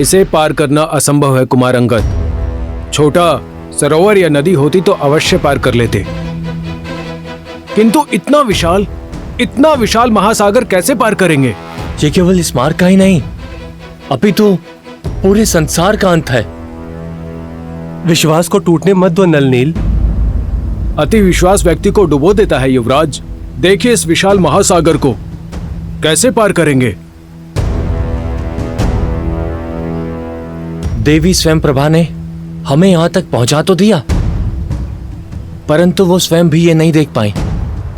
इसे पार करना असंभव है कुमार अंगद। छोटा सरोवर या नदी होती तो अवश्य पार कर लेते, किंतु इतना विशाल महासागर कैसे पार करेंगे? ये केवल इस मार्ग का ही नहीं, अपितु पूरे संसार का अंत है। विश्वास को टूटने मत दो नलनील। अति विश्वास व्यक्ति को डुबो देता है युवराज। देखिए इस विशाल महासागर को कैसे पार करेंगे? देवी स्वयं प्रभा ने हमें यहां तक पहुंचा तो दिया, परंतु वो स्वयं भी ये नहीं देख पाई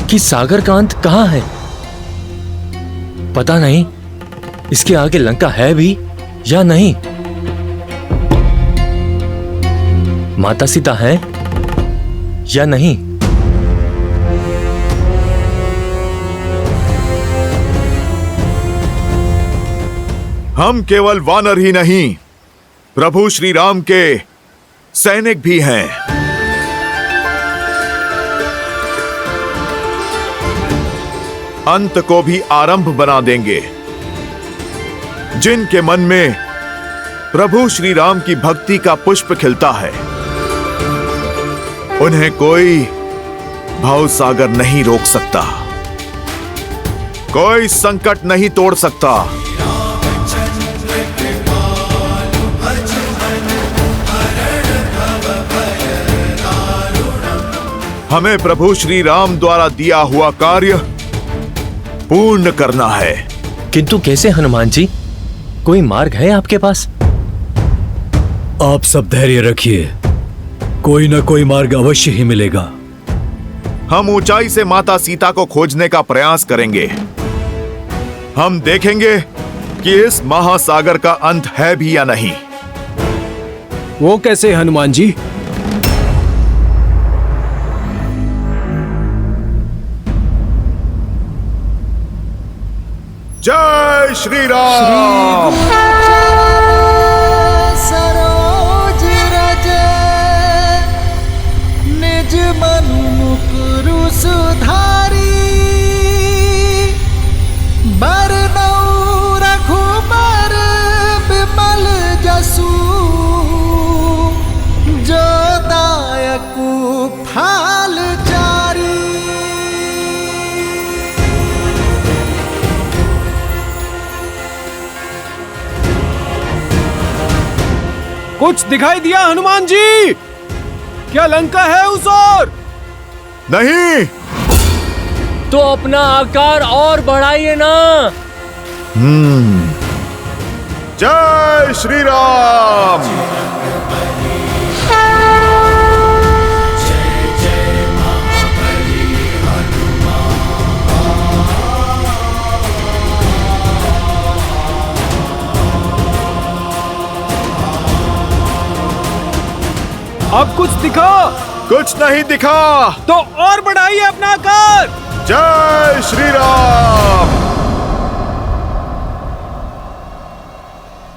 कि सागर का अंत कहां है। पता नहीं इसके आगे लंका है भी या नहीं। माता सीता है या नहीं। हम केवल वानर ही नहीं, प्रभु श्री राम के सैनिक भी हैं। अंत को भी आरंभ बना देंगे। जिनके मन में प्रभु श्री राम की भक्ति का पुष्प खिलता है, उन्हें कोई भवसागर नहीं रोक सकता, कोई संकट नहीं तोड़ सकता। हमें प्रभु श्री राम द्वारा दिया हुआ कार्य पूर्ण करना है। किंतु कैसे हनुमान जी? कोई मार्ग है आपके पास? आप सब धैर्य रखिए, कोई ना कोई मार्ग अवश्य ही मिलेगा। हम ऊंचाई से माता सीता को खोजने का प्रयास करेंगे। हम देखेंगे कि इस महासागर का अंत है भी या नहीं। वो कैसे हनुमान जी? जय श्री राम। सरोज रज निज मन मुकुरु सुधारी, बरनउँ रघुबर बिमल जसु, जो दायकु फल चारी। कुछ दिखाई दिया हनुमान जी? क्या लंका है उस ओर? नहीं। तो अपना आकार और बढ़ाइए ना। जय श्री राम। अब कुछ दिखा? कुछ नहीं दिखा। तो और बढ़ाइए अपना आकार। जय श्री राम।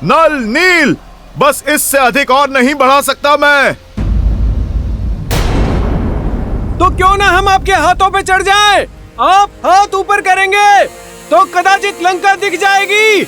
नल नील, बस इससे अधिक और नहीं बढ़ा सकता मैं। तो क्यों ना हम आपके हाथों पे चढ़ जाएं? आप हाथ ऊपर करेंगे तो कदाचित लंका दिख जाएगी।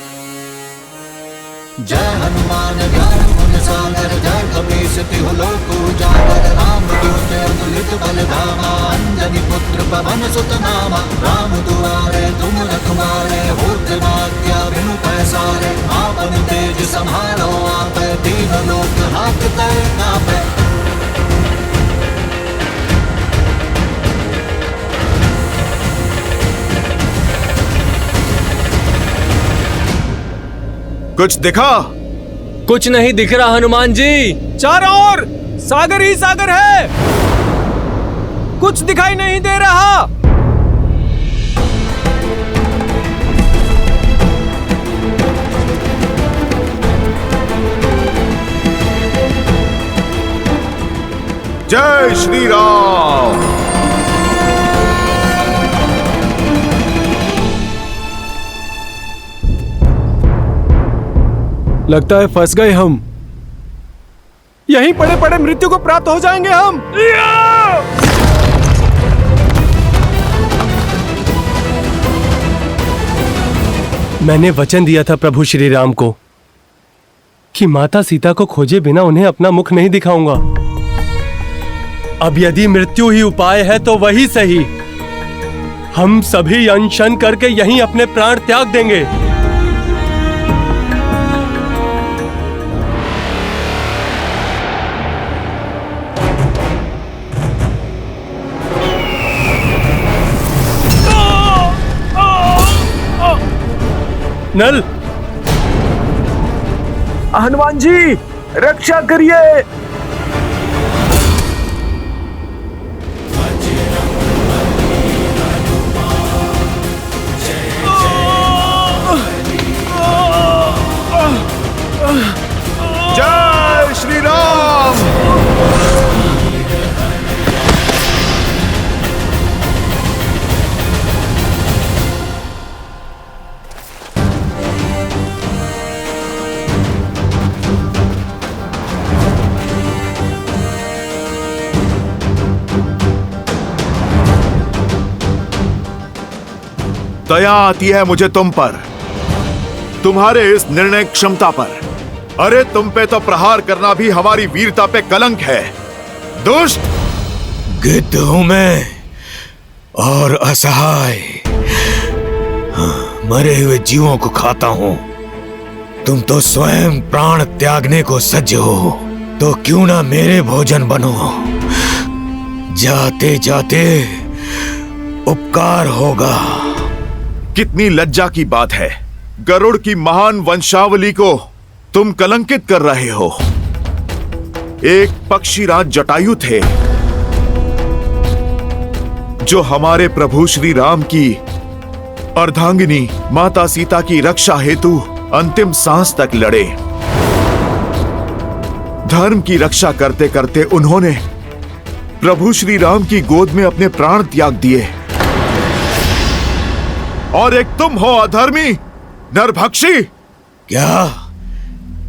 जय हनुमान ज्ञान गुण सागर, जय कपीस तिहु लोक उजागर। राम दूत अतुलित बल धामा, अंजनी पुत्र पवन सुत नामा। राम दुआरे तुम रखवारे, होत न आज्ञा बिनु पैसारे। आपन तेज सम्हारो आपै, दीन लोक हाकतै कापै। कुछ दिखा? कुछ नहीं दिख रहा हनुमान जी। चारों ओर सागर ही सागर है, कुछ दिखाई नहीं दे रहा। जय श्री राम। लगता है फंस गए हम। यहीं पड़े पड़े मृत्यु को प्राप्त हो जाएंगे हम। मैंने वचन दिया था प्रभु श्री राम को कि माता सीता को खोजे बिना उन्हें अपना मुख नहीं दिखाऊंगा। अब यदि मृत्यु ही उपाय है तो वही सही। हम सभी अनशन करके यहीं अपने प्राण त्याग देंगे। नल, हनुमान जी रक्षा करिए। जय श्री राम। दया आती है मुझे तुम पर, तुम्हारे इस निर्णय क्षमता पर। अरे तुम पे तो प्रहार करना भी हमारी वीरता पे कलंक है, दुष्ट। गिद्ध हूं मैं और असहाय, मरे हुए जीवों को खाता हूं। तुम तो स्वयं प्राण त्यागने को सज्ज हो, तो क्यों ना मेरे भोजन बनो। जाते जाते उपकार होगा। कितनी लज्जा की बात है, गरुड़ की महान वंशावली को तुम कलंकित कर रहे हो। एक पक्षीराज जटायु थे जो हमारे प्रभु श्री राम की अर्धांगिनी माता सीता की रक्षा हेतु अंतिम सांस तक लड़े। धर्म की रक्षा करते करते उन्होंने प्रभु श्री राम की गोद में अपने प्राण त्याग दिए। और एक तुम हो अधर्मी, नरभक्षी। क्या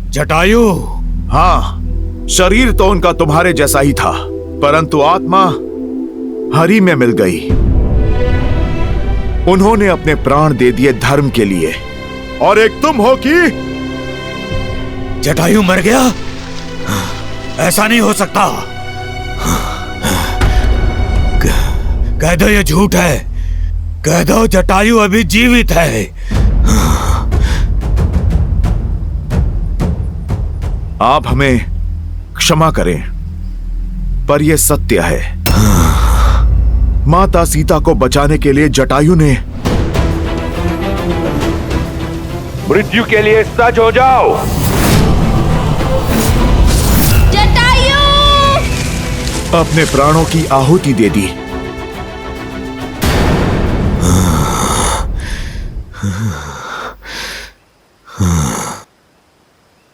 जटायु? हाँ, शरीर तो उनका तुम्हारे जैसा ही था, परंतु आत्मा हरि में मिल गई। उन्होंने अपने प्राण दे दिए धर्म के लिए। और एक तुम हो कि जटायु मर गया? ऐसा नहीं हो सकता। कह दो ये झूठ है, कह दो जटायु अभी जीवित है। आप हमें क्षमा करें, पर यह सत्य है। माता सीता को बचाने के लिए जटायु ने मृत्यु के लिए सज्ज हो जाओ। जटायु! अपने प्राणों की आहुति दे दी।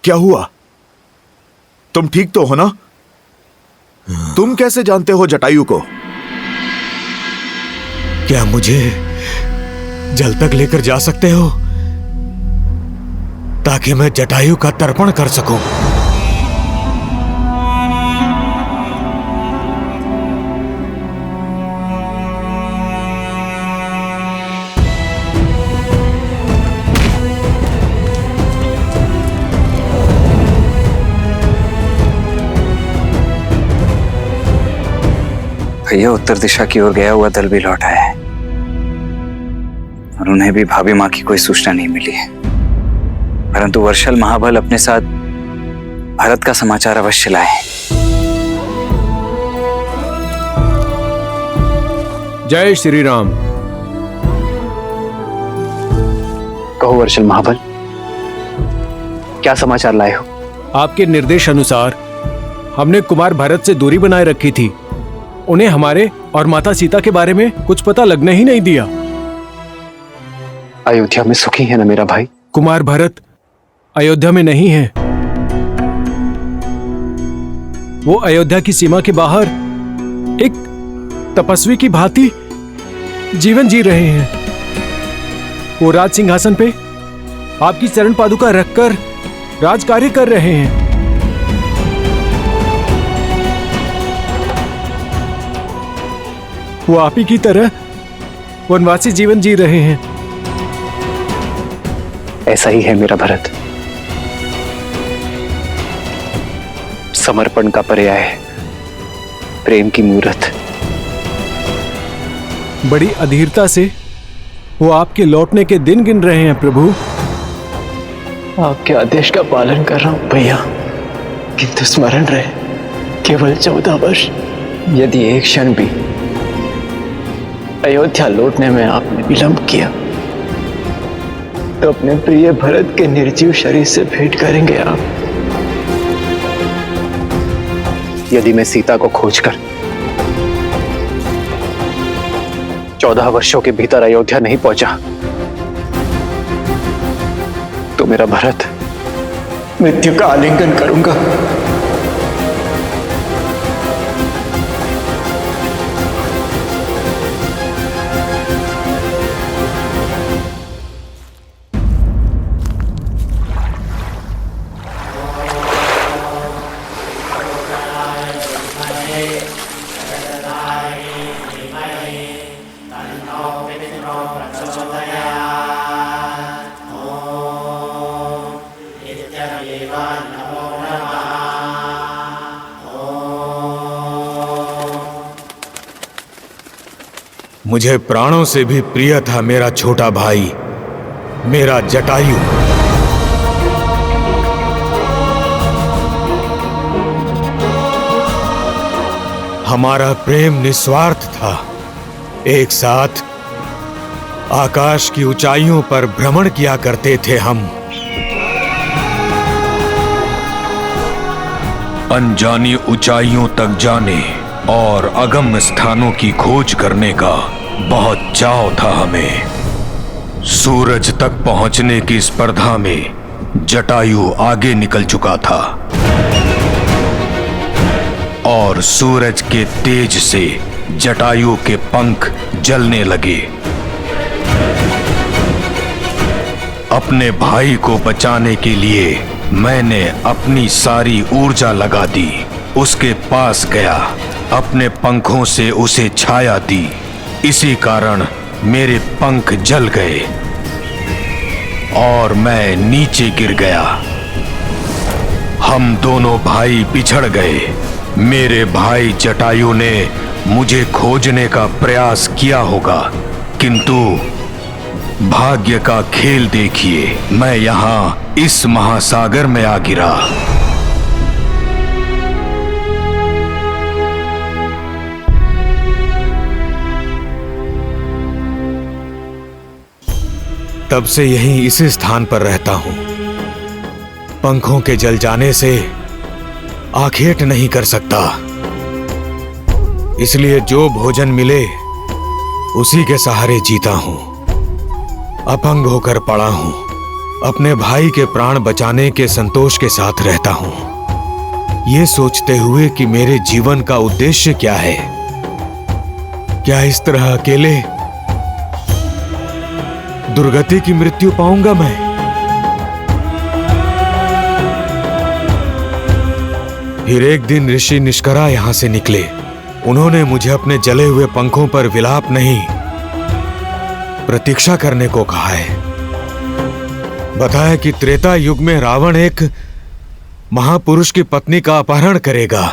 क्या हुआ? तुम ठीक तो हो ना? तुम कैसे जानते हो जटायु को? क्या मुझे जल तक लेकर जा सकते हो ताकि मैं जटायु का तर्पण कर सकूं? भैया उत्तर दिशा की ओर गया हुआ दल भी लौटा है और उन्हें भी भाभी मां की कोई सूचना नहीं मिली है। परंतु वर्षल महाबल अपने साथ भरत का समाचार अवश्य लाए। जय श्री राम। कहो वर्षल महाबल, क्या समाचार लाए हो? आपके निर्देश अनुसार हमने कुमार भरत से दूरी बनाए रखी थी। उन्हें हमारे और माता सीता के बारे में कुछ पता लगने ही नहीं दिया। अयोध्या में सुखी है ना मेरा भाई? कुमार भरत अयोध्या में नहीं है। वो अयोध्या की सीमा के बाहर एक तपस्वी की भांति जीवन जी रहे हैं। वो राज सिंहासन पे आपकी चरण पादुका रखकर राज कार्य कर रहे हैं। वो आप ही की तरह वनवासी जीवन जी रहे हैं। ऐसा ही है मेरा भरत। समर्पण का पर्याय है, प्रेम की मूर्त। बड़ी अधीरता से वो आपके लौटने के दिन गिन रहे हैं प्रभु। आपके आदेश का पालन कर रहा हूं भैया, किंतु स्मरण रहे केवल 14 वर्ष। यदि एक क्षण भी अयोध्या लौटने में आपने विलंब किया तो अपने प्रिय भरत के निर्जीव शरीर से भेंट करेंगे आप। यदि मैं सीता को खोजकर 14 वर्षों के भीतर अयोध्या नहीं पहुंचा तो मेरा भरत मृत्यु का आलिंगन करूंगा। मुझे प्राणों से भी प्रिय था मेरा छोटा भाई, मेरा जटायु। हमारा प्रेम निस्वार्थ था। एक साथ आकाश की ऊंचाइयों पर भ्रमण किया करते थे हम। अनजानी ऊंचाइयों तक जाने और अगम्य स्थानों की खोज करने का बहुत चाव था हमें। सूरज तक पहुंचने की स्पर्धा में जटायु आगे निकल चुका था और सूरज के तेज से जटायु के पंख जलने लगे। अपने भाई को बचाने के लिए मैंने अपनी सारी ऊर्जा लगा दी। उसके पास गया, अपने पंखों से उसे छाया दी। इसी कारण मेरे पंख जल गए और मैं नीचे गिर गया। हम दोनों भाई बिछड़ गए। मेरे भाई जटायु ने मुझे खोजने का प्रयास किया होगा, किंतु भाग्य का खेल देखिए, मैं यहाँ इस महासागर में आ गिरा। तब से यहीं इसी स्थान पर रहता हूं। पंखों के जल जाने से आखेट नहीं कर सकता, इसलिए जो भोजन मिले उसी के सहारे जीता हूं। अपंग होकर पड़ा हूं। अपने भाई के प्राण बचाने के संतोष के साथ रहता हूं, ये सोचते हुए कि मेरे जीवन का उद्देश्य क्या है। क्या इस तरह अकेले दुर्गति की मृत्यु पाऊंगा मैं? फिर एक दिन ऋषि निष्करा यहां से निकले। उन्होंने मुझे अपने जले हुए पंखों पर विलाप नहीं, प्रतीक्षा करने को कहा है। बताया कि त्रेता युग में रावण एक महापुरुष की पत्नी का अपहरण करेगा।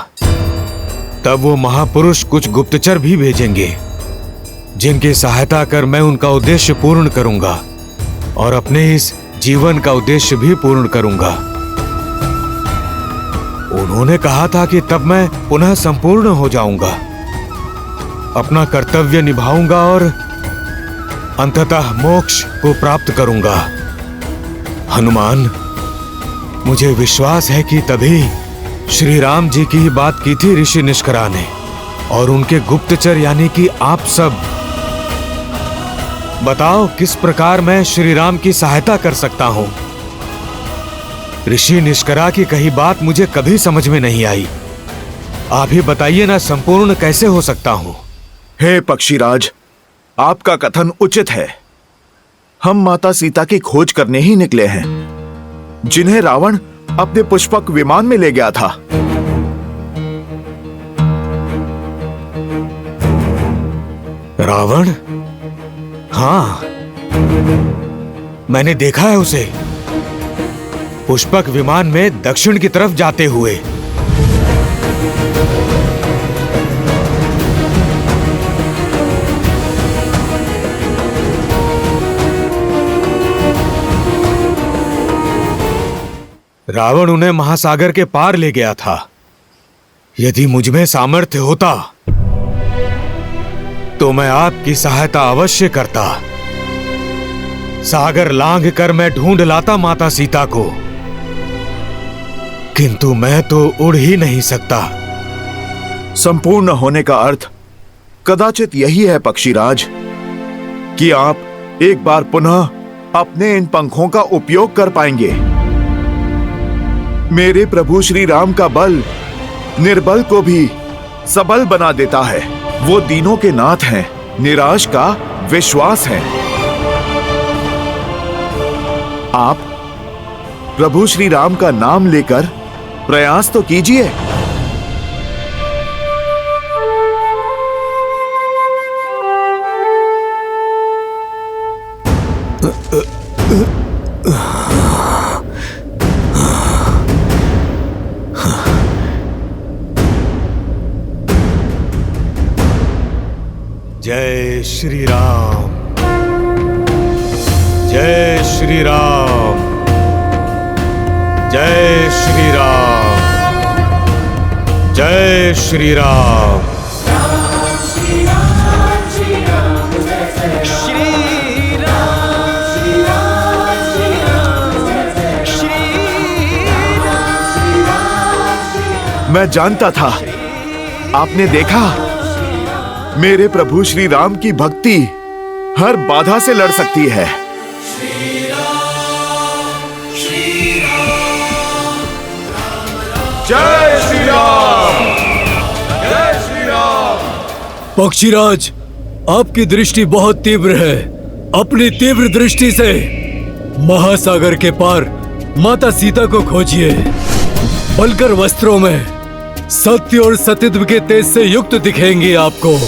तब वो महापुरुष कुछ गुप्तचर भी भेजेंगे, जिनकी सहायता कर मैं उनका उद्देश्य पूर्ण करूंगा और अपने इस जीवन का उद्देश्य भी पूर्ण करूंगा। उन्होंने कहा था कि तब मैं पुनः संपूर्ण हो जाऊंगा, अपना कर्तव्य निभाऊंगा और अंततः मोक्ष को प्राप्त करूंगा। हनुमान, मुझे विश्वास है कि तभी श्री राम जी की ही बात की थी ऋषि निष्करा ने, और उनके गुप्तचर यानी कि आप सब। बताओ किस प्रकार मैं श्री राम की सहायता कर सकता हूं? ऋषि निष्करा की कही बात मुझे कभी समझ में नहीं आई। आप ही बताइए ना, संपूर्ण कैसे हो सकता हूं? हे पक्षीराज, आपका कथन उचित है। हम माता सीता की खोज करने ही निकले हैं, जिन्हें रावण अपने पुष्पक विमान में ले गया था। रावण? हाँ, मैंने देखा है उसे पुष्पक विमान में दक्षिण की तरफ जाते हुए। रावण उन्हें महासागर के पार ले गया था। यदि मुझमें सामर्थ्य होता तो मैं आपकी सहायता अवश्य करता। सागर लांघ कर मैं ढूंढ लाता माता सीता को, किंतु मैं तो उड़ ही नहीं सकता। संपूर्ण होने का अर्थ कदाचित यही है पक्षीराज कि आप एक बार पुनः अपने इन पंखों का उपयोग कर पाएंगे। मेरे प्रभु श्री राम का बल निर्बल को भी सबल बना देता है। वो दीनों के नाथ हैं, निराश का विश्वास है। आप प्रभु श्री राम का नाम लेकर प्रयास तो कीजिए। जय श्री राम, जय श्री राम, जय श्री राम, जय श्री राम। मैं जानता था, आपने देखा, मेरे प्रभु श्री राम की भक्ति हर बाधा से लड़ सकती है। जय श्री राम, जय श्री राम। पक्षीराज, आपकी दृष्टि बहुत तीव्र है। अपनी तीव्र दृष्टि से महासागर के पार माता सीता को खोजिए। बलकर वस्त्रों में सत्य और सतीत्व के तेज से युक्त दिखेंगे आपको।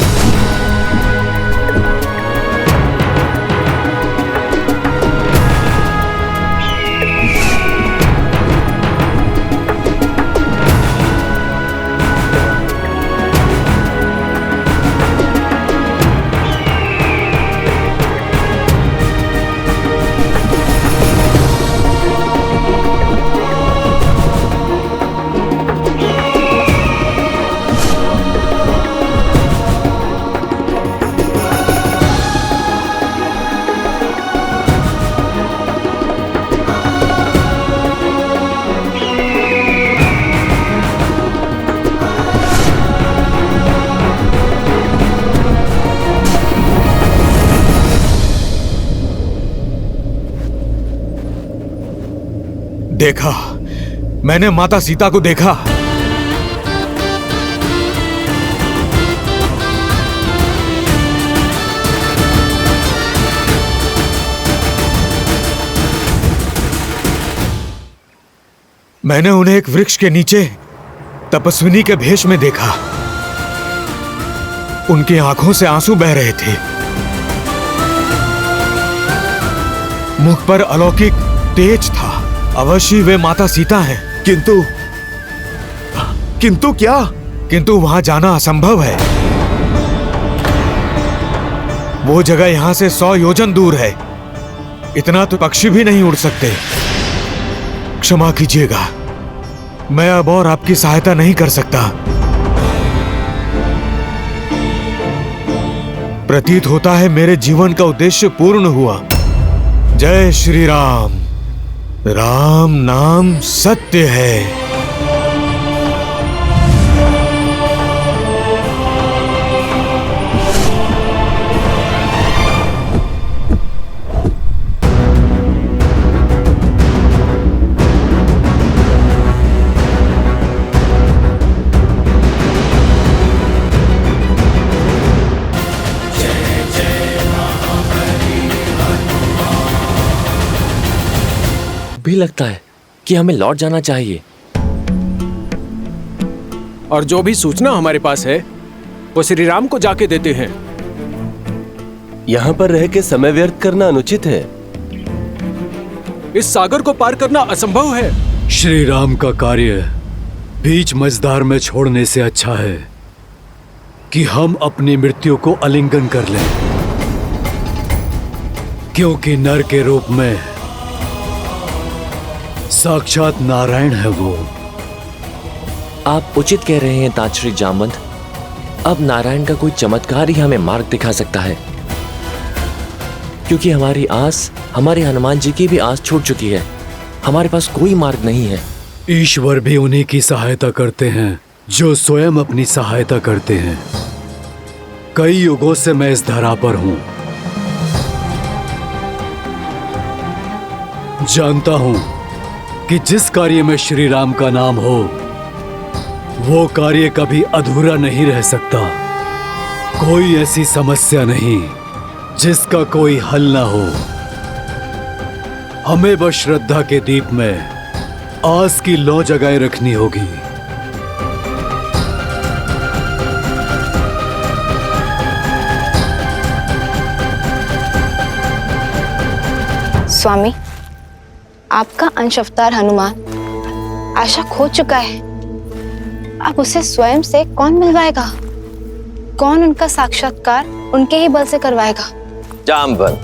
देखा, मैंने माता सीता को देखा। मैंने उन्हें एक वृक्ष के नीचे तपस्विनी के भेष में देखा। उनकी आंखों से आंसू बह रहे थे। मुख पर अलौकिक तेज था। अवश्य वे माता सीता हैं। किंतु क्या? किंतु वहां जाना असंभव है। वो जगह यहां से 100 योजन दूर है। इतना तो पक्षी भी नहीं उड़ सकते। क्षमा कीजिएगा, मैं अब और आपकी सहायता नहीं कर सकता। प्रतीत होता है मेरे जीवन का उद्देश्य पूर्ण हुआ। जय श्री राम। राम नाम सत्य है। भी लगता है कि हमें लौट जाना चाहिए। और जो भी सूचना हमारे पास है वो श्री राम को जाके देते हैं। यहाँ पर रह के समय व्यर्थ करना अनुचित है। इस सागर को पार करना असंभव है। श्री राम का कार्य बीच मझधार में छोड़ने से अच्छा है कि हम अपनी मृत्यु को आलिंगन कर लें, क्योंकि नर के रूप में साक्षात नारायण है वो। आप उचित कह रहे हैं ताजश्री जामवंत। अब नारायण का कोई चमत्कार ही हमें मार्ग दिखा सकता है, क्योंकि हमारी आस, हमारे हनुमान जी की भी आस छूट चुकी है। हमारे पास कोई मार्ग नहीं है। ईश्वर भी उन्हीं की सहायता करते हैं जो स्वयं अपनी सहायता करते हैं। कई युगों से मैं इस धरा पर हूं, जानता हूं कि जिस कार्य में श्री राम का नाम हो वो कार्य कभी अधूरा नहीं रह सकता। कोई ऐसी समस्या नहीं जिसका कोई हल ना हो। हमें बस श्रद्धा के दीप में आस की लौ जगाए रखनी होगी। स्वामी, आपका अंश अवतार हनुमान आशा खो चुका है। अब उसे स्वयं से कौन मिलवाएगा? कौन उनका साक्षात्कार उनके ही बल से करवाएगा? जामवंत,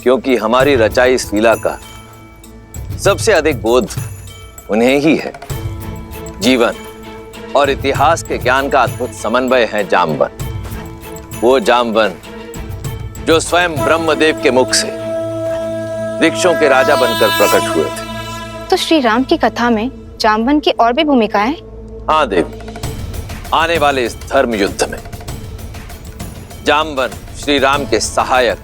क्योंकि हमारी रचाई इस लीला का सबसे अधिक बोध उन्हें ही है। जीवन और इतिहास के ज्ञान का अद्भुत समन्वय है जामवंत। वो जामवंत जो स्वयं ब्रह्मदेव के मुख से वृक्षों के राजा बनकर प्रकट हुए थे। तो श्री राम की कथा में जामवंत की और भी भूमिकाएं? हाँ देवी, आने वाले इस धर्म युद्ध में जामवंत श्री राम के सहायक,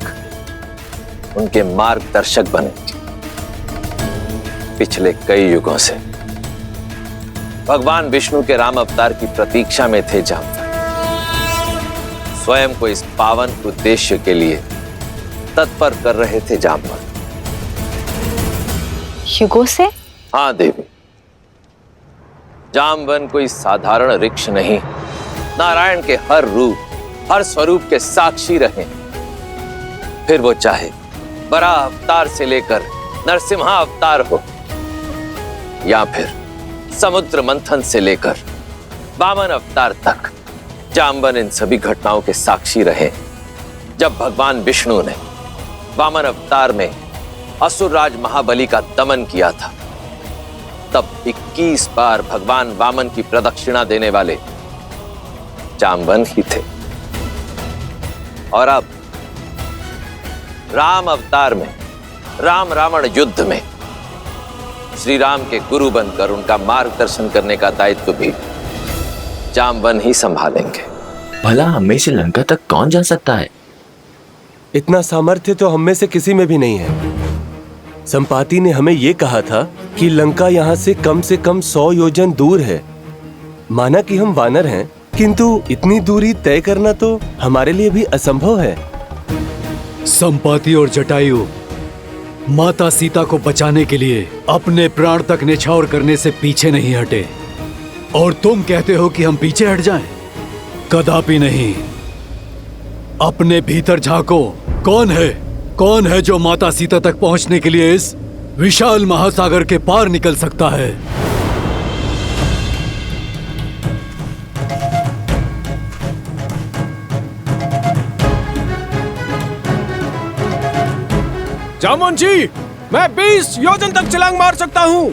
उनके मार्गदर्शक बने। पिछले कई युगों से भगवान विष्णु के राम अवतार की प्रतीक्षा में थे जामवंत। स्वयं को इस पावन उद्देश्य के लिए तत्पर कर रहे थे जामवंत। युगों से? हाँ देवी, जामवंत कोई साधारण वृक्ष नहीं, नारायण के हर रूप, हर स्वरूप के साक्षी रहे। फिर वो चाहे बराह अवतार से लेकर नरसिम्हा अवतार हो, या फिर समुद्र मंथन से लेकर वामन अवतार तक, जामवंत इन सभी घटनाओं के साक्षी रहे। जब भगवान विष्णु ने वामन अवतार में असुरराज महाबली का दमन किया था, तब 21 बार भगवान वामन की प्रदक्षिणा देने वाले जामवंत ही थे। और अब राम अवतार में, राम रावण युद्ध में श्री राम के गुरु बनकर उनका मार्गदर्शन करने का दायित्व भी जामवंत ही संभालेंगे। भला हमें से लंका तक कौन जा सकता है? इतना सामर्थ्य तो हम में से किसी में भी नहीं है। संपाति ने हमें यह कहा था कि लंका यहाँ से कम 100 योजन दूर है। माना कि हम वानर हैं, किंतु इतनी दूरी तय करना तो हमारे लिए भी असंभव है। संपाति और जटायु माता सीता को बचाने के लिए अपने प्राण तक न्यौछावर करने से पीछे नहीं हटे, और तुम कहते हो कि हम पीछे हट जाएं? कदापि नहीं। अपने भीतर झांको। कौन है जो माता सीता तक पहुंचने के लिए इस विशाल महासागर के पार निकल सकता है? जामवंत जी, मैं 20 योजन तक छलांग मार सकता हूं।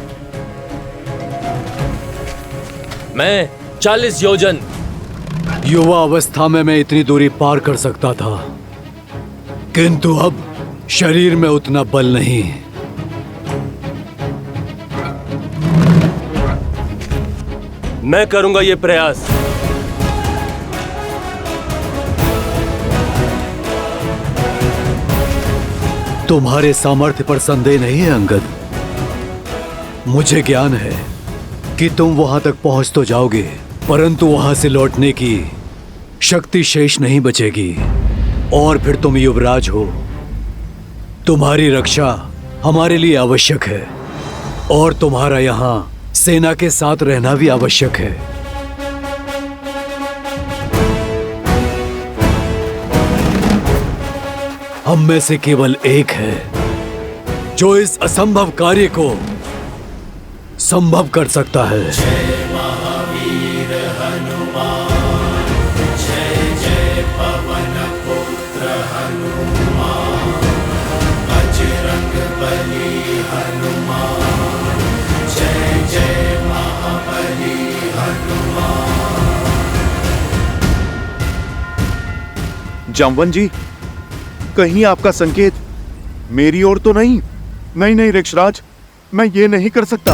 मैं 40 योजन। युवा अवस्था में मैं इतनी दूरी पार कर सकता था, किंतु अब शरीर में उतना बल नहीं। मैं करूंगा ये प्रयास। तुम्हारे सामर्थ्य पर संदेह नहीं है अंगद। मुझे ज्ञान है कि तुम वहां तक पहुंच तो जाओगे, परंतु वहां से लौटने की शक्ति शेष नहीं बचेगी। और फिर तुम युवराज हो, तुम्हारी रक्षा हमारे लिए आवश्यक है, और तुम्हारा यहां सेना के साथ रहना भी आवश्यक है। हम में से केवल एक है जो इस असंभव कार्य को संभव कर सकता है। जय महावीर हनुमान, जय पवन पुत्र हनुमान, बजरंग बली हनुमान। जामवन जी, कहीं आपका संकेत मेरी ओर तो नहीं? नहीं नहीं रिक्षराज, मैं ये नहीं कर सकता।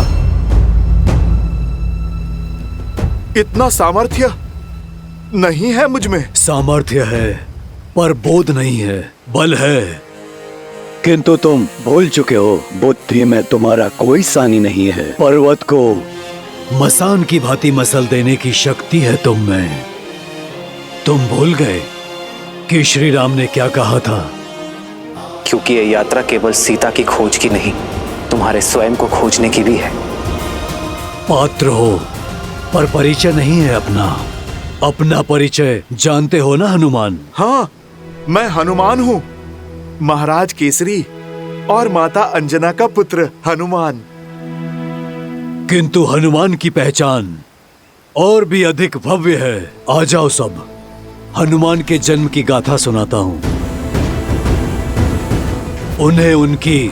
इतना सामर्थ्य नहीं है मुझ में। सामर्थ्य है पर बोध नहीं है, बल है। किंतु तुम भूल चुके हो, बुद्धि में तुम्हारा कोई सानी नहीं है। पर्वत को मसान की भांति मसल देने की शक्ति है तुम में। तुम भूल गए कि श्री राम ने क्या कहा था? क्योंकि यह यात्रा केवल सीता की खोज की नहीं, तुम्हारे स्वयं को खोजने की भी है। पात्र हो पर परिचय नहीं है अपना। अपना परिचय जानते हो ना हनुमान? हाँ, मैं हनुमान हूँ, महाराज केसरी और माता अंजना का पुत्र हनुमान। किंतु हनुमान की पहचान और भी अधिक भव्य है। आ जाओ सब, हनुमान के जन्म की गाथा सुनाता हूँ। उन्हें उनकी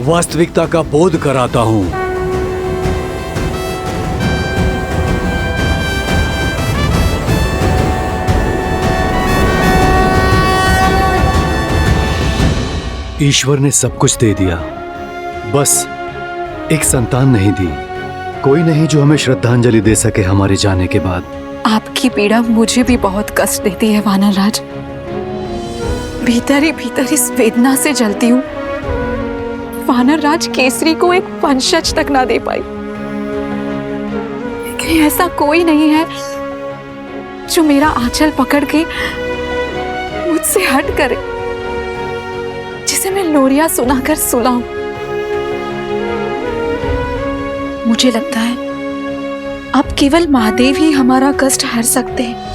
वास्तविकता का बोध कराता हूँ। ईश्वर ने सब कुछ दे दिया, बस एक संतान नहीं दी। कोई नहीं जो हमें श्रद्धांजलि दे सके हमारे जाने के बाद। आपकी पीड़ा मुझे भी बहुत कष्ट देती है वानरराज। भीतर ही भीतर इस वेदना से जलती हूँ। वानरराज केसरी को एक वंशज तक ना दे पाई। लेकिन ऐसा कोई नहीं है जो मेरा आंचल पकड़ के मुझसे हट करे, जिसे मैं लोरिया सुनाकर सुलाऊं। मुझे लगता है अब केवल महादेव ही हमारा कष्ट हर सकते हैं।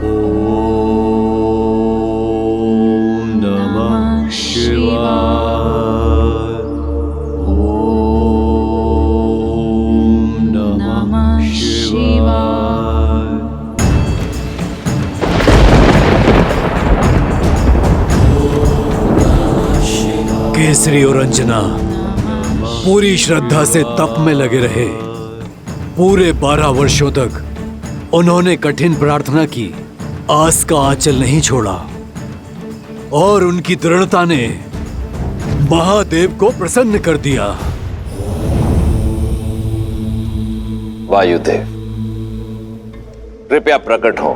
ओम नमः शिवाय। ओम नमः शिवाय। केसरी और अंजना पूरी श्रद्धा से तप में लगे रहे। पूरे 12 वर्षों तक उन्होंने कठिन प्रार्थना की, आस का आंचल नहीं छोड़ा और उनकी दृढ़ता ने महादेव को प्रसन्न कर दिया। वायुदेव, कृपया प्रकट हो।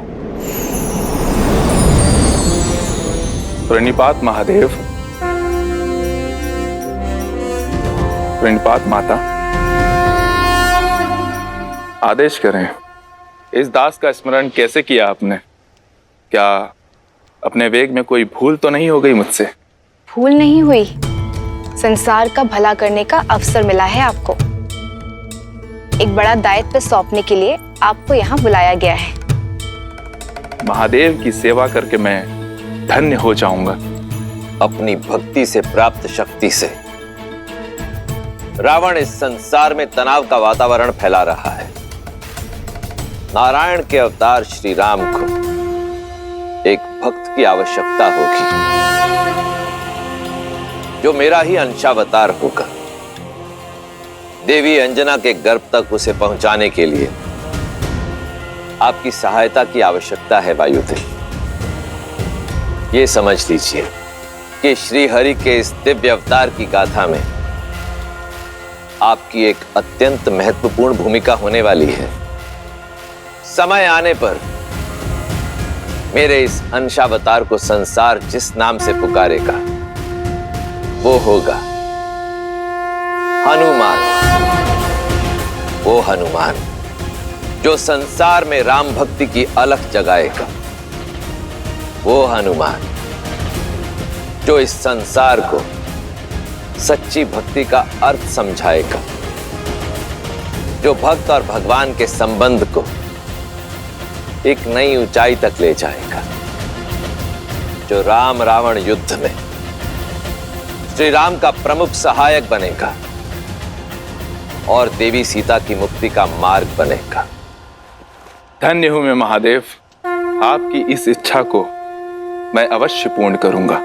प्रणिपात महादेव। प्रणिपात माता। आदेश करें, इस दास का स्मरण कैसे किया आपने? क्या अपने वेग में कोई भूल तो नहीं हो गई मुझसे? भूल नहीं हुई, संसार का भला करने का अवसर मिला है आपको। एक बड़ा दायित्व सौंपने के लिए आपको यहाँ बुलाया गया है। महादेव की सेवा करके मैं धन्य हो जाऊंगा। अपनी भक्ति से प्राप्त शक्ति से रावण इस संसार में तनाव का वातावरण फैला रहा है। नारायण के अवतार श्री राम को एक भक्त की आवश्यकता होगी, जो मेरा ही अंशावतार होगा। देवी अंजना के गर्भ तक उसे पहुंचाने के लिए आपकी सहायता की आवश्यकता है वायुदेव। ये समझ लीजिए कि श्री हरि के इस दिव्य अवतार की गाथा में आपकी एक अत्यंत महत्वपूर्ण भूमिका होने वाली है। समय आने पर मेरे इस अंशावतार को संसार जिस नाम से पुकारेगा वो होगा हनुमान। वो हनुमान जो संसार में राम भक्ति की अलख जगाएगा। वो हनुमान जो इस संसार को सच्ची भक्ति का अर्थ समझाएगा, जो भक्त और भगवान के संबंध को एक नई ऊंचाई तक ले जाएगा, जो राम रावण युद्ध में श्री राम का प्रमुख सहायक बनेगा और देवी सीता की मुक्ति का मार्ग बनेगा। धन्य हूं मैं महादेव। आपकी इस इच्छा को मैं अवश्य पूर्ण करूंगा।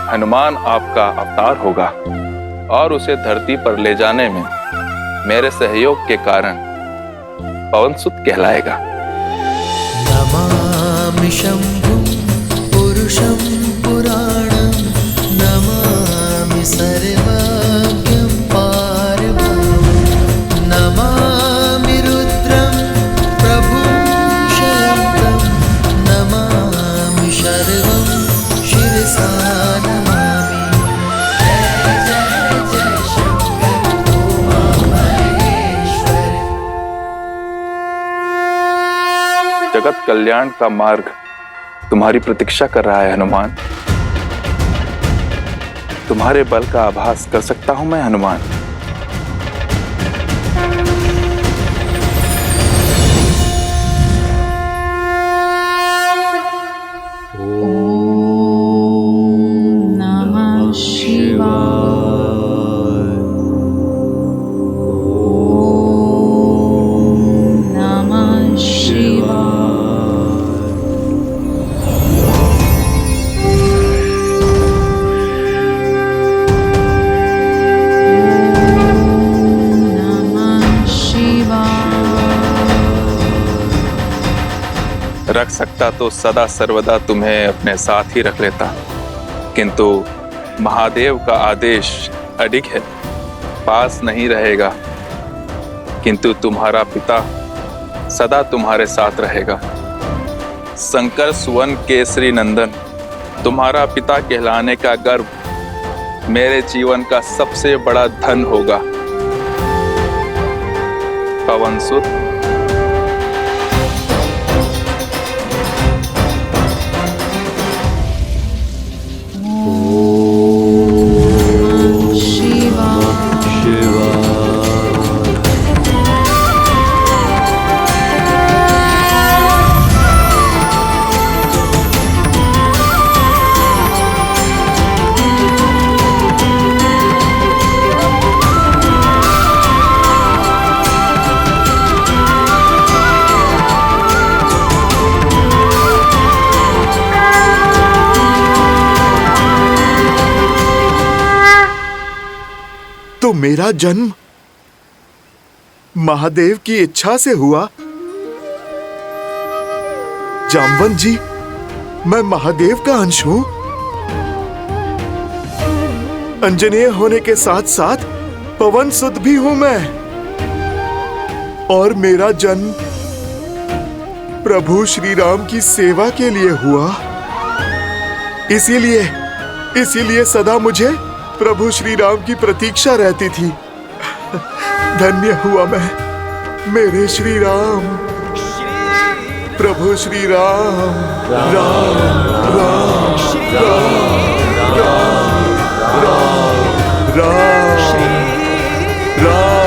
हनुमान आपका अवतार होगा और उसे धरती पर ले जाने में मेरे सहयोग के कारण पवनसुत कहलाएगा। नमामि शंभुं पुरुषं पुराणं नमामि सर्वज्ञं पारब्रह्मं नमामि रुद्रं प्रभुं शयन्तं नमामि शर्वं शिरसा नमामि। जय जय जय शंकर उमा महेश्वर। जगत कल्याण का मार्ग तुम्हारी प्रतीक्षा कर रहा है हनुमान। तुम्हारे बल का आभास कर सकता हूं मैं हनुमान। नमः शिवाय। नमः शिवाय। रख सकता तो सदा सर्वदा तुम्हें अपने साथ ही रख लेता, किंतु महादेव का आदेश अडिग है, पास नहीं रहेगा। किंतु तुम्हारा पिता सदा तुम्हारे साथ रहेगा। शंकर सुवन केसरी नंदन, तुम्हारा पिता कहलाने का गर्व मेरे जीवन का सबसे बड़ा धन होगा। पवनसुत, तो मेरा जन्म महादेव की इच्छा से हुआ। जामवंत जी, मैं महादेव का अंश हूं। अंजनेय होने के साथ साथ पवनसुत भी हूं मैं, और मेरा जन्म प्रभु श्री राम की सेवा के लिए हुआ। इसीलिए सदा मुझे प्रभु श्री राम की प्रतीक्षा रहती थी। धन्य हुआ मैं, मेरे श्री राम, प्रभु श्री राम। राम राम राम राम राम राम।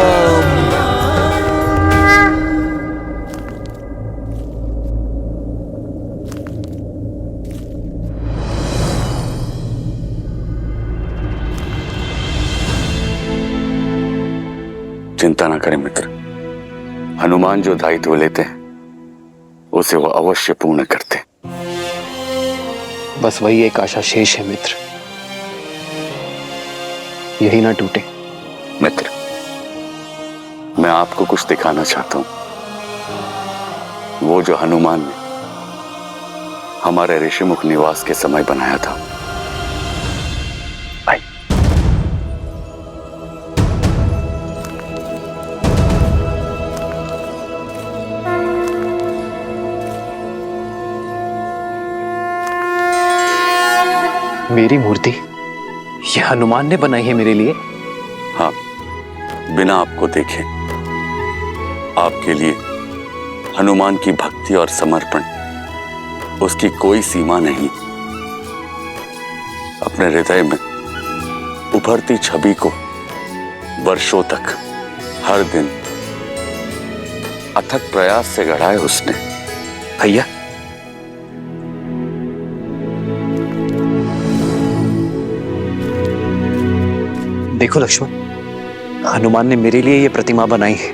चिंता ना करें मित्र, हनुमान जो दायित्व लेते हैं उसे वो अवश्य पूर्ण करते। बस वही एक आशा शेष है मित्र, यही ना टूटे। मित्र, मैं आपको कुछ दिखाना चाहता हूं, वो जो हनुमान ने हमारे ऋषिमुख निवास के समय बनाया था। भाई, मेरी मूर्ति ये हनुमान ने बनाई है मेरे लिए? हाँ, बिना आपको देखे आपके लिए हनुमान की भक्ति और समर्पण, उसकी कोई सीमा नहीं। अपने हृदय में उभरती छवि को वर्षों तक हर दिन अथक प्रयास से गढ़ा है उसने। भैया, देखो लक्ष्मण, हनुमान ने मेरे लिए ये प्रतिमा बनाई है।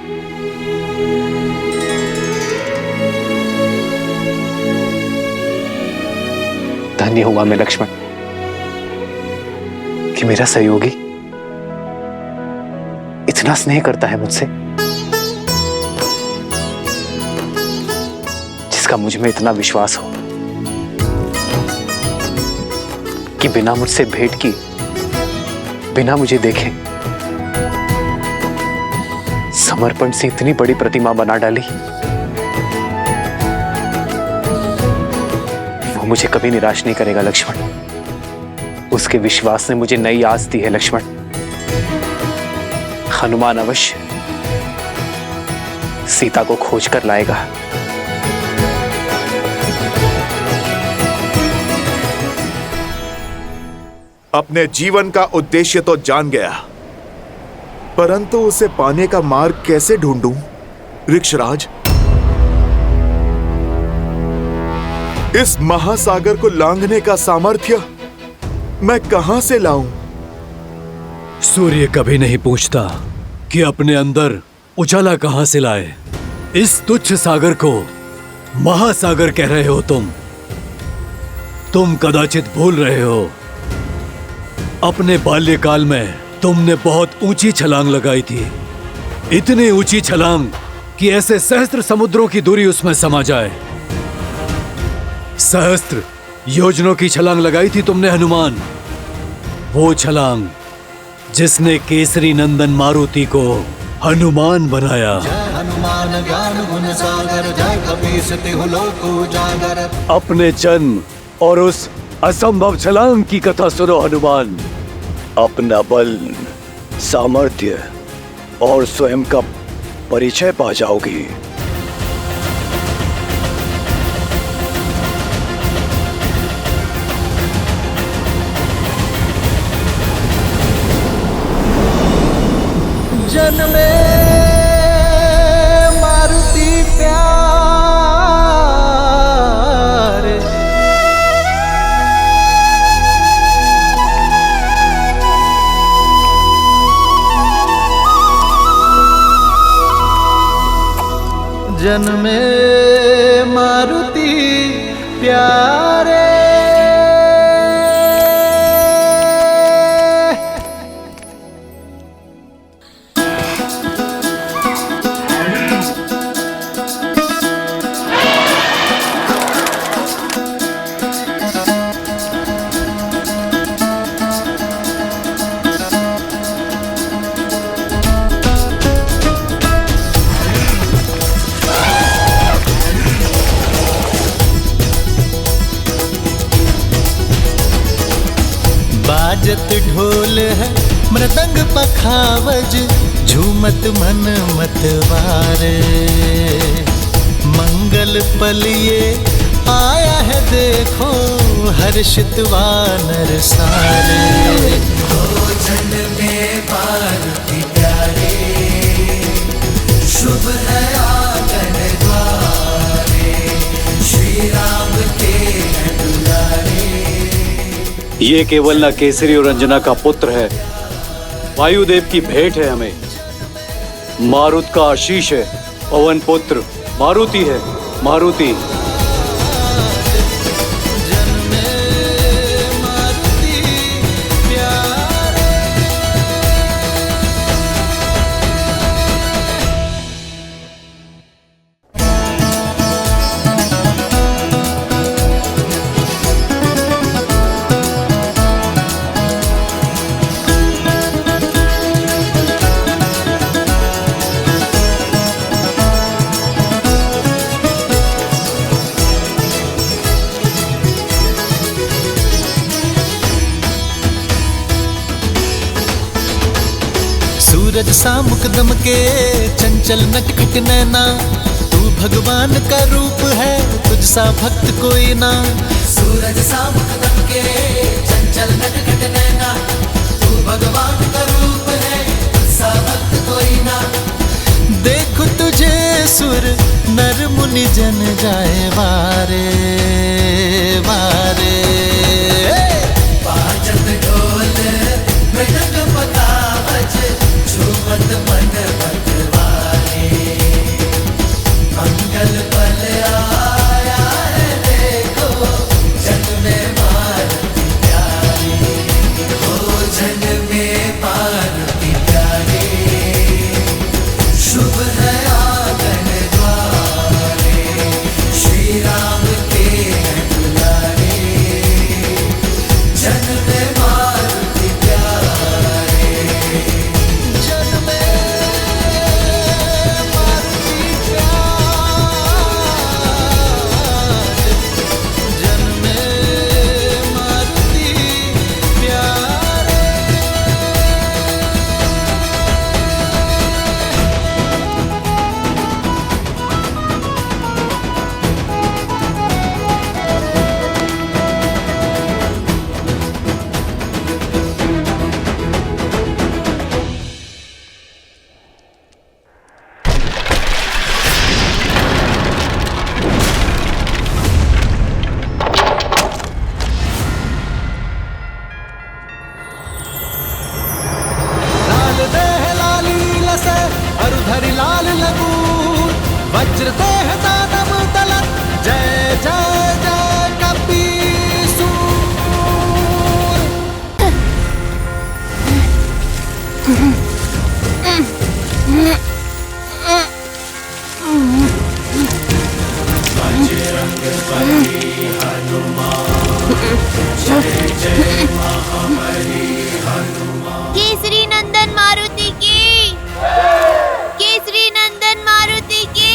धन्य हुआ मैं लक्ष्मण कि मेरा सहयोगी इतना स्नेह करता है मुझसे, जिसका मुझ में इतना विश्वास हो कि बिना मुझसे भेंट की, बिना मुझे देखे समर्पण से इतनी बड़ी प्रतिमा बना डाली। वो मुझे कभी निराश नहीं करेगा लक्ष्मण। उसके विश्वास ने मुझे नई आस दी है लक्ष्मण। हनुमान अवश्य सीता को खोज कर लाएगा। अपने जीवन का उद्देश्य तो जान गया, परंतु उसे पाने का मार्ग कैसे ढूंढूं? ऋक्षराज, इस महासागर को लांघने का सामर्थ्य मैं कहां से लाऊं? सूर्य कभी नहीं पूछता कि अपने अंदर उजाला कहां से लाए। इस तुच्छ सागर को महासागर कह रहे हो तुम कदाचित भूल रहे हो, अपने बाल्यकाल में तुमने बहुत ऊंची छलांग लगाई थी। इतनी ऊंची छलांग कि ऐसे सहस्त्र समुद्रों की दूरी उसमें समा जाए। सहस्त्र योजनों की छलांग लगाई थी तुमने हनुमान। वो छलांग जिसने केसरी नंदन मारुति को हनुमान बनाया। हनुमान ज्ञान गुण सागर, जय कपीस तिहु लोक उजागर। अपने जन्म और उस असंभव छलांग की कथा सुनो हनुमान। अपना बल, सामर्थ्य और स्वयं का परिचय पा जाओगी। जन्मे मारुति प्यारे, जन्मे मारुति प्यारे। बाजत ढोल है मृदंग पखावज, झूमत मन मतवारे। मंगल पल ये आया है देखो, हर्षित वानर सारे। भोजन में पार्वती प्यारे, शुभ है आंगन द्वारे। श्री राम के हैं दुलारे। ये केवल न केसरी और अंजना का पुत्र है, वायुदेव की भेंट है हमें। मारुत का आशीष है, पवन पुत्र मारुति है, मारुति। सूरज सा मुकदम के चंचल नटखट नैना, तू भगवान का रूप है, तुझ सा भक्त कोई ना। सूरज सा मुकदम के चंचल नटखट नैना, तू भगवान का रूप है, तुझ सा भक्त कोई ना। देखो तुझे सुर नर मुनि जन जाए वारे वारे। बाजत ढोल मृदंग पखावज, झूमत मन मतवारे। मंगल पल आया है देखो, जग में मारुति प्यारे। हो जग में मारुति प्यारे। केसरी नंदन मारुति की, केसरी नंदन मारुति की।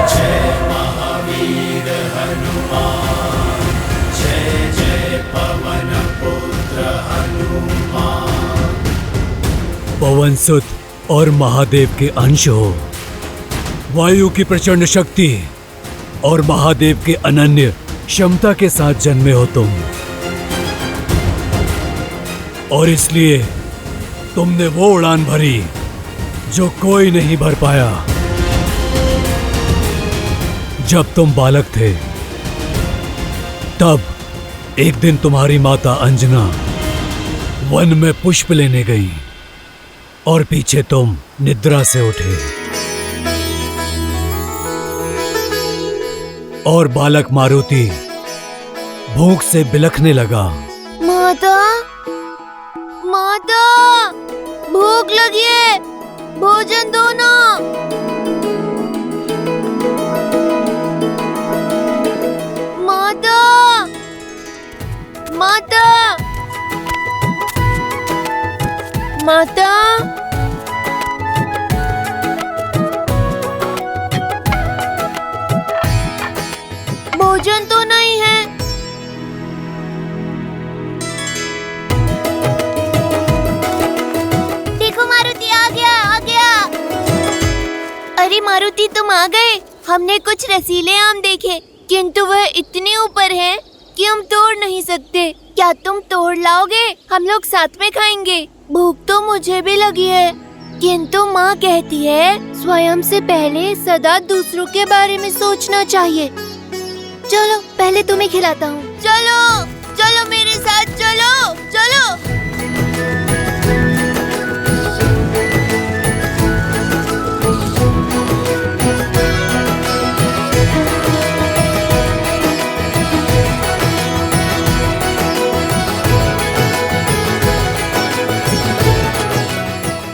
जय महावीर हनुमान, जय जय पवन पुत्र हनुमान। पवन सुत और महादेव के अंश हो, वायु की प्रचंड शक्ति और महादेव के अनन्य क्षमता के साथ जन्मे हो तुम, और इसलिए तुमने वो उड़ान भरी जो कोई नहीं भर पाया। जब तुम बालक थे तब एक दिन तुम्हारी माता अंजना वन में पुष्प लेने गई और पीछे तुम निद्रा से उठे, और बालक मारुति भूख से बिलखने लगा। माता, माता, भूख लगी है, भोजन दो ना। माता, माता, माता। भोजन तो नहीं है। देखो मारुति आ गया, आ गया। अरे मारुति तुम आ गए। हमने कुछ रसीले आम देखे, किंतु वह इतने ऊपर हैं कि हम तोड़ नहीं सकते। क्या तुम तोड़ लाओगे? हम लोग साथ में खाएंगे। भूख तो मुझे भी लगी है, किंतु माँ कहती है स्वयं से पहले सदा दूसरों के बारे में सोचना चाहिए। चलो पहले तुम्हें खिलाता हूँ। चलो चलो मेरे साथ, चलो चलो।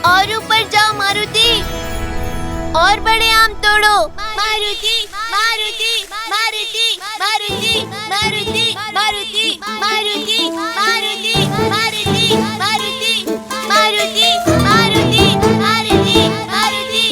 और ऊपर जाओ मारुति, और बड़े आम तोड़ो। मारुति मारुति मारुति मारुति मारुति मारुति मारुति मारुति मारुति मारुति मारुति मारुति मारुति मारुति।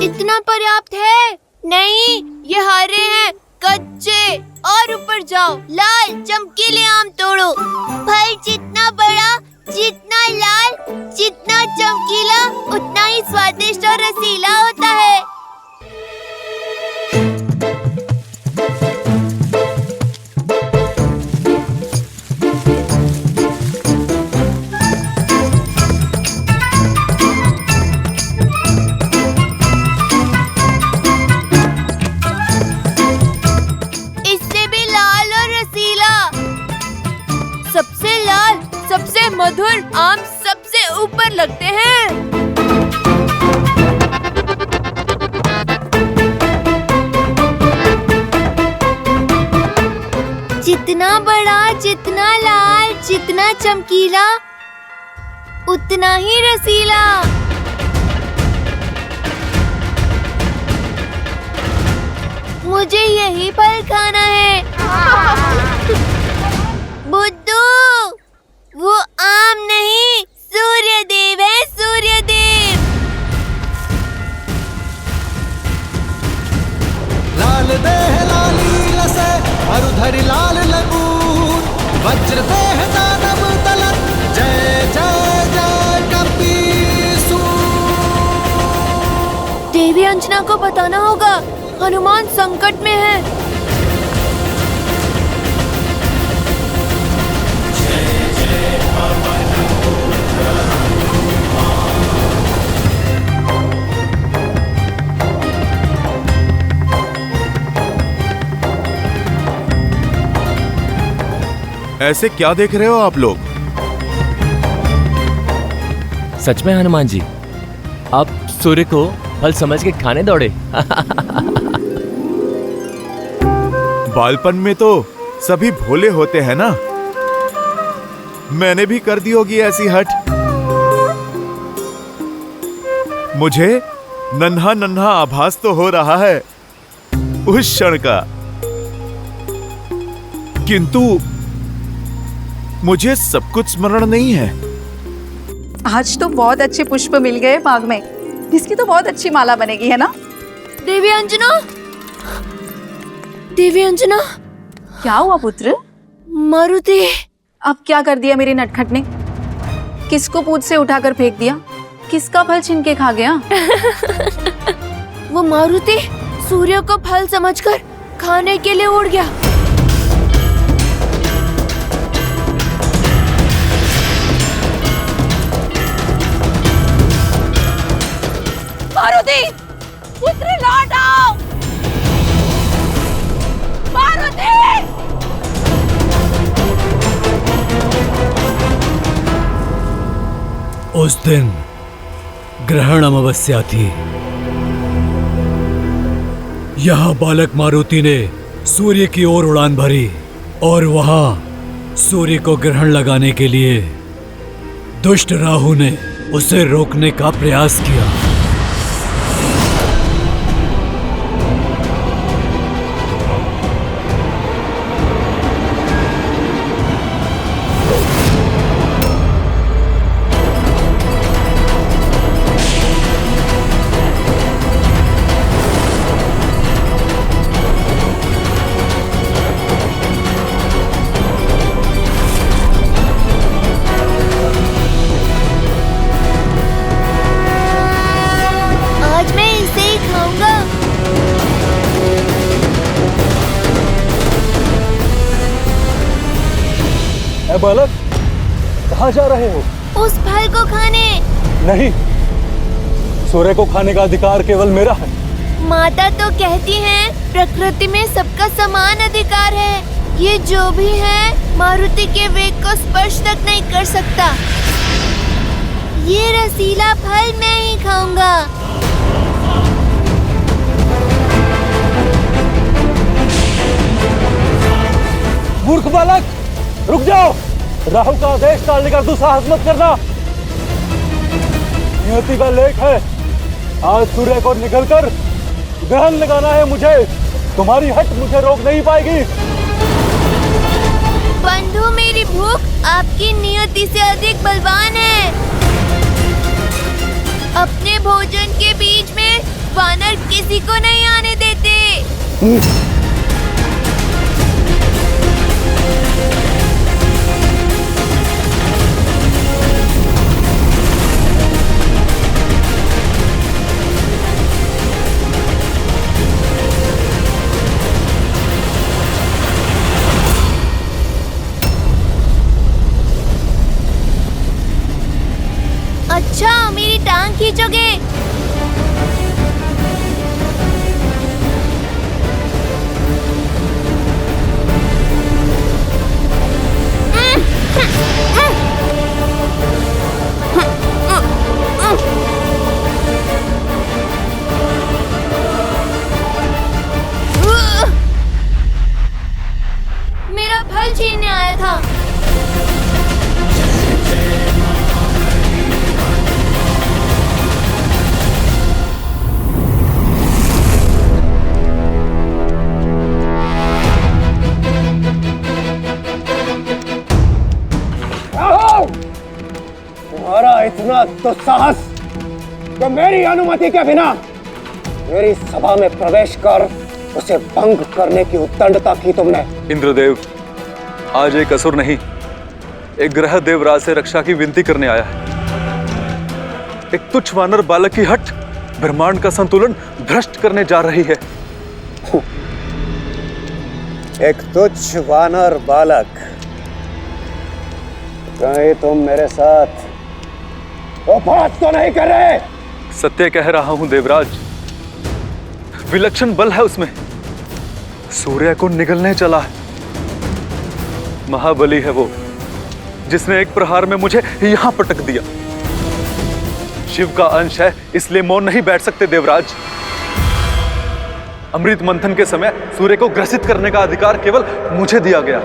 इतना पर्याप्त है? नहीं, ये हरे हैं, कच्चे। और ऊपर जाओ, लाल चमकीले आम तोड़ो। फल जितना बड़ा, जितना लाल, जितना चमकीला, उतना ही स्वादिष्ट और रसीला होता है। सबसे लाल, सबसे मधुर आम सबसे ऊपर लगते हैं। जितना बड़ा, जितना लाल, जितना चमकीला, उतना ही रसीला। मुझे यही फल खाना है। बुद्धू, वो आम नहीं, सूर्यदेव है, सूर्यदेव। लाल देह लाली लसे, मरुधरि लाल लगून, वज्र देह दानव दलन, जय जय जय कपीसूर। देवी अंजना को बताना होगा, हनुमान संकट में है। ऐसे क्या देख रहे हो आप लोग? सच में हनुमान जी, आप सूर्य को फल समझ के खाने दौड़े। बालपन में तो सभी भोले होते हैं ना, मैंने भी कर दी होगी ऐसी हट। मुझे नन्हा नन्हा आभास तो हो रहा है उस क्षण का, किंतु मुझे सब कुछ स्मरण नहीं है। आज तो बहुत अच्छे पुष्प मिल गए बाग में, इसकी तो बहुत अच्छी माला बनेगी, है ना? देवी अंजना, देवी अंजना, क्या हुआ पुत्र? मारुति। अब क्या कर दिया मेरे नटखट ने? किसको पूछ से उठाकर फेंक दिया? किसका फल छीन के खा गया? वो मारुति सूर्य को फल समझकर खाने के लिए उड़ गया। मारुति, पुत्र लौट आओ! मारुति! उस दिन ग्रहण अमावस्या थी। यह बालक मारुति ने सूर्य की ओर उड़ान भरी और वहां सूर्य को ग्रहण लगाने के लिए दुष्ट राहु ने उसे रोकने का प्रयास किया। बालक, कहाँ जा रहे हो? उस फल को खाने। नहीं, सूर्य को खाने का अधिकार केवल मेरा है। माता तो कहती हैं प्रकृति में सबका समान अधिकार है। ये जो भी है मारुति के वेग को स्पर्श तक नहीं कर सकता। ये रसीला फल मैं ही खाऊंगा। मूर्ख बालक, रुक जाओ। राहु का आदेश टालने का दुस्साहस मत करना। नियति का लेख है, आज सूर्य को निकलकर ग्रहण लगाना है मुझे। तुम्हारी हट मुझे रोक नहीं पाएगी। बंधु, मेरी भूख आपकी नियति से अधिक बलवान है। अपने भोजन के बीच में वानर किसी को नहीं आने देते। अच्छा, मेरी टांग खींचोगे? मेरा फल छीनने आया था। तुम्हारा इतना दुस्साहस तो मेरी अनुमति के बिना मेरी सभा में प्रवेश कर उसे भंग करने की उद्दंडता की तुमने। इंद्रदेव, आज एक असुर नहीं, एक ग्रह देवराज से रक्षा की विनती करने आया है। एक तुच्छ वानर बालक की हट ब्रह्मांड का संतुलन भ्रष्ट करने जा रही है। एक तुच्छ वानर बालक, कहीं तुम मेरे साथ उपहास तो नहीं कर रहे? सत्य कह रहा हूं देवराज, विलक्षण बल है उसमें। सूर्य को निगलने चला है। महाबली है वो, जिसने एक प्रहार में मुझे यहां पटक दिया। शिव का अंश है, इसलिए मौन नहीं बैठ सकते देवराज। अमृत मंथन के समय सूर्य को ग्रसित करने का अधिकार केवल मुझे दिया गया।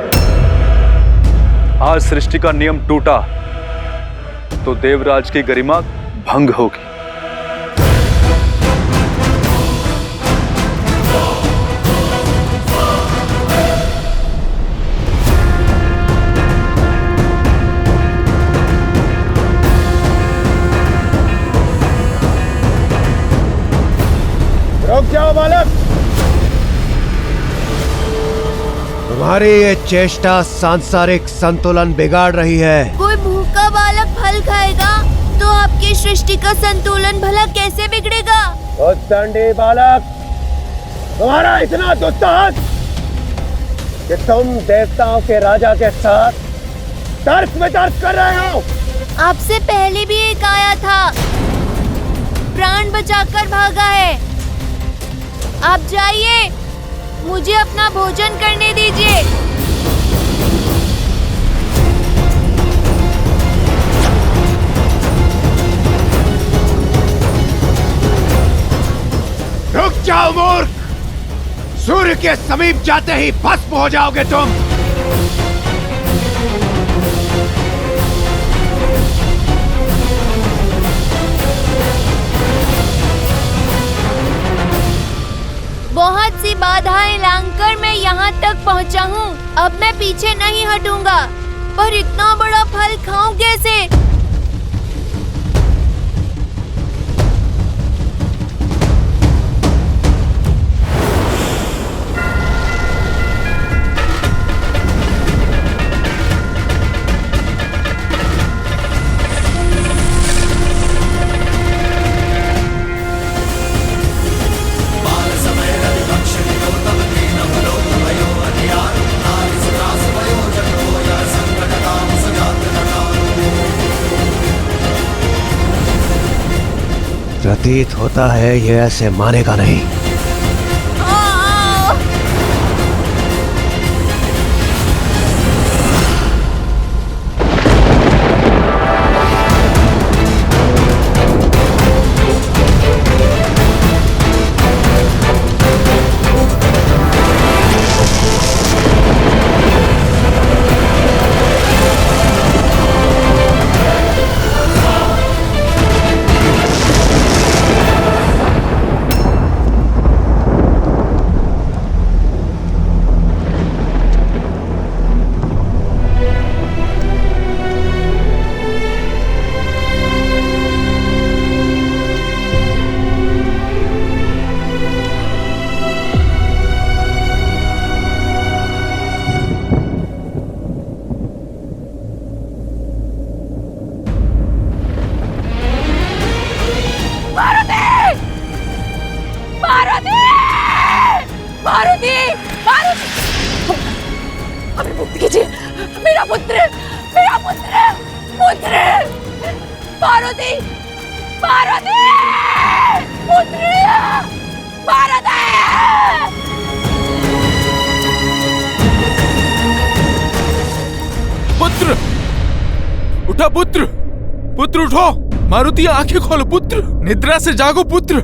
आज सृष्टि का नियम टूटा तो देवराज की गरिमा भंग होगी। रुक जाओ बालक, तुम्हारी ये चेष्टा सांसारिक संतुलन बिगाड़ रही है। कोई भूखा बालक फल खाएगा तो आपकी सृष्टि का संतुलन भला कैसे बिगड़ेगा? उद्दंडी बालक, तुम्हारा इतना दुस्साहस कि तुम देवताओं के राजा के साथ तर्क वितर्क कर रहे हो। आपसे पहले भी एक आया था, प्राण बचाकर भागा है। आप जाइए, मुझे अपना भोजन करने दीजिए। रुक जाओ मूर्ख, सूर्य के समीप जाते ही भस्म हो जाओगे तुम। बहुत सी बाधाएं लांघकर मैं यहाँ तक पहुँचा हूँ। अब मैं पीछे नहीं हटूंगा, पर इतना बड़ा फल खाऊं कैसे? प्रतीत होता है ये ऐसे मानेगा नहीं। हमें मुक्त कीजिए, मेरा पुत्र, मेरा पुत्र, पुत्र, पार्वती, पार्वती, पुत्र, पार्वती। पुत्र, उठा पुत्र, पुत्र उठो, मारुति आंखें खोलो पुत्र, निद्रा से जागो पुत्र।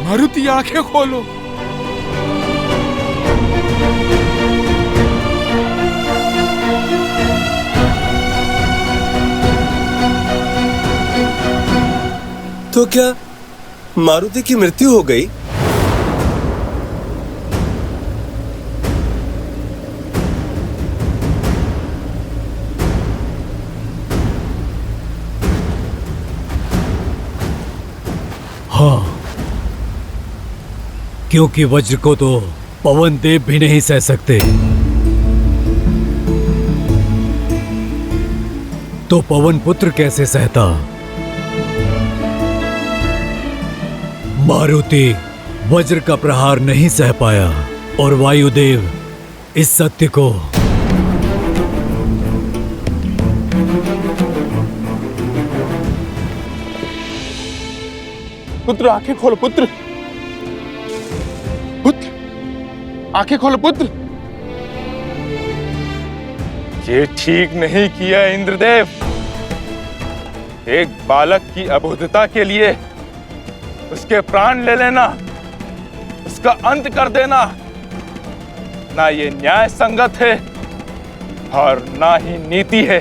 मारुति आंखें खोलो। तो क्या मारुति की मृत्यु हो गई? हाँ, क्योंकि वज्र को तो पवन देव भी नहीं सह सकते, तो पवन पुत्र कैसे सहता? मारुति वज्र का प्रहार नहीं सह पाया और वायुदेव इस सत्य को पुत्र आंखें खोलो पुत्र, पुत्र आंखें खोलो पुत्र। ये ठीक नहीं किया इंद्रदेव। एक बालक की अबोधता के लिए उसके प्राण ले लेना, इसका अंत कर देना ना ये न्याय संगत है और ना ही नीति है।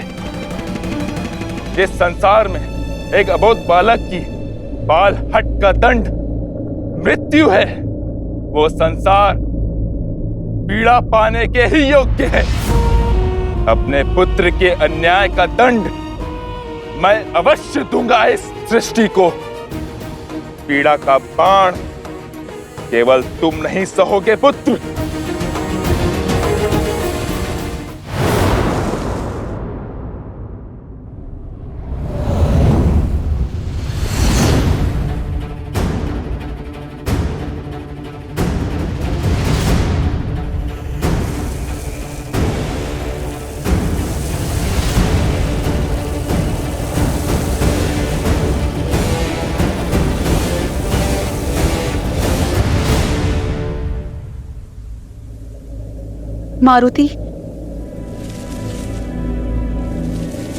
जिस संसार में एक अबोध बालक की बाल हट का दंड मृत्यु है, वो संसार पीड़ा पाने के ही योग्य है। अपने पुत्र के अन्याय का दंड मैं अवश्य दूंगा इस सृष्टि को। पीड़ा का बाण केवल तुम नहीं सहोगे पुत्र। मारुति,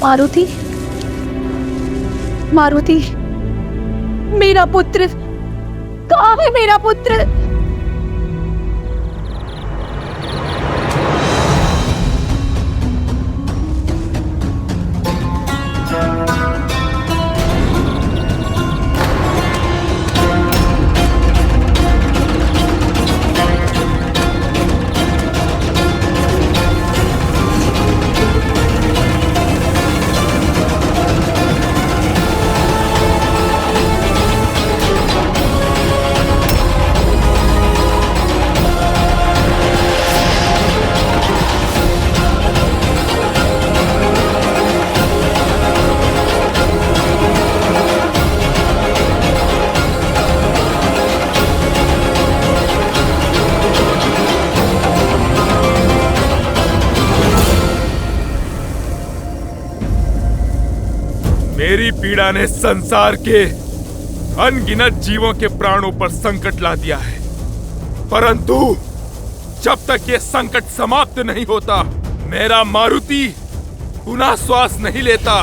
मारुति, मारुति, मेरा पुत्र कहाँ है? मेरा पुत्र मेरी पीड़ा ने संसार के अनगिनत जीवों के प्राणों पर संकट ला दिया है, परंतु जब तक ये संकट समाप्त नहीं होता, मेरा मारुति पुनः श्वास नहीं लेता,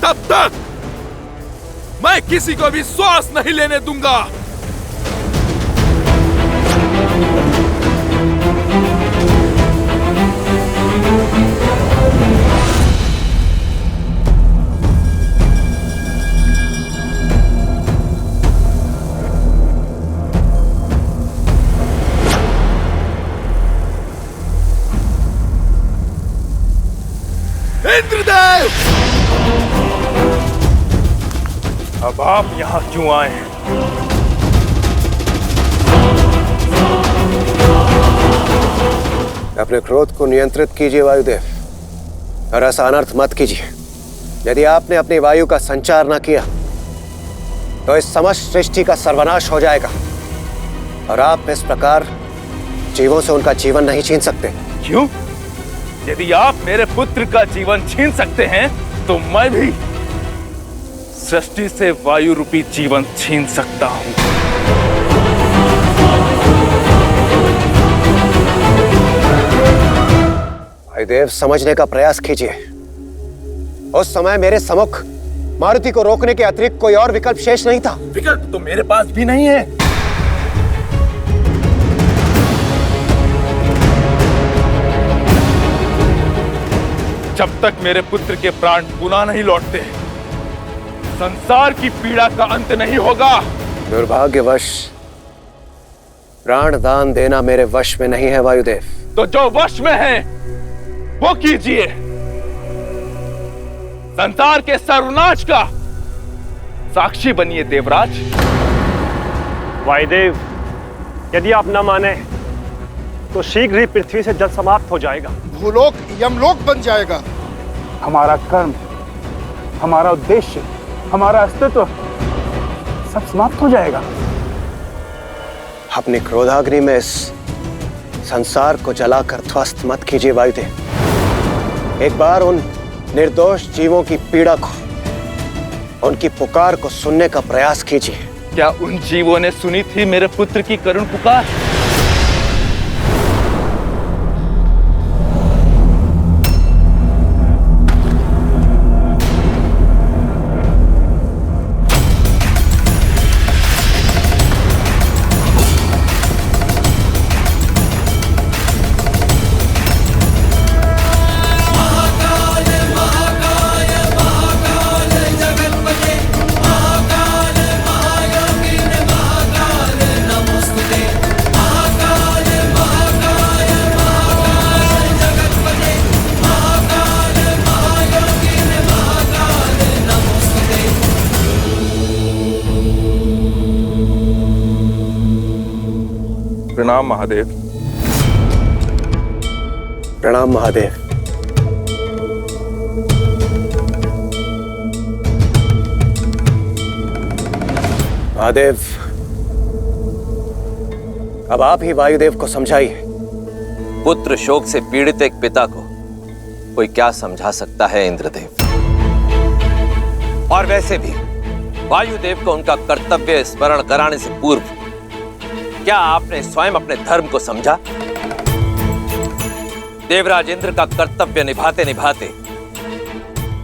तब तक मैं किसी को भी श्वास नहीं लेने दूंगा। इंद्रदेव, अब आप यहाँ क्यों आए हैं? अपने क्रोध को नियंत्रित कीजिए वायुदेव और ऐसा अनर्थ मत कीजिए। यदि आपने अपनी वायु का संचार न किया तो इस समस्त सृष्टि का सर्वनाश हो जाएगा और आप इस प्रकार जीवों से उनका जीवन नहीं छीन सकते। क्यों? यदि आप मेरे पुत्र का जीवन छीन सकते हैं तो मैं भी सृष्टि से वायु रूपी जीवन छीन सकता हूं। वायुदेव, समझने का प्रयास कीजिए। उस समय मेरे सम्मुख मारुति को रोकने के अतिरिक्त कोई और विकल्प शेष नहीं था। विकल्प तो मेरे पास भी नहीं है। जब तक मेरे पुत्र के प्राण पुनः नहीं लौटते, संसार की पीड़ा का अंत नहीं होगा। दुर्भाग्यवश प्राण दान देना मेरे वश में नहीं है वायुदेव। तो जो वश में है वो कीजिए। संसार के सर्वनाश का साक्षी बनिए देवराज। वायुदेव, यदि आप न माने तो शीघ्र ही पृथ्वी से जल समाप्त हो जाएगा। भूलोक यमलोक बन जाएगा। हमारा कर्म, हमारा उद्देश्य, हमारा अस्तित्व सब समाप्त हो जाएगा। अपनी क्रोधाग्नि में इस संसार को जलाकर ध्वस्त मत कीजिए वायुदेव। एक बार उन निर्दोष जीवों की पीड़ा को, उनकी पुकार को सुनने का प्रयास कीजिए। क्या उन जीवों ने सुनी थी मेरे पुत्र की करुण पुकार? प्रणाम महादेव। प्रणाम महादेव। महादेव, अब आप ही वायुदेव को समझाइए। पुत्र शोक से पीड़ित एक पिता को कोई क्या समझा सकता है इंद्रदेव? और वैसे भी वायुदेव को उनका कर्तव्य स्मरण कराने से पूर्व क्या आपने स्वयं अपने धर्म को समझा? देवराज इंद्र का कर्तव्य निभाते निभाते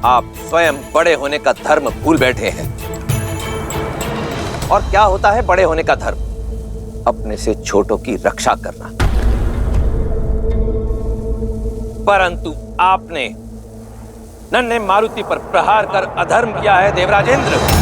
आप स्वयं बड़े होने का धर्म भूल बैठे हैं। और क्या होता है बड़े होने का धर्म? अपने से छोटों की रक्षा करना। परंतु आपने नन्हे मारुति पर प्रहार कर अधर्म किया है देवराज इंद्र।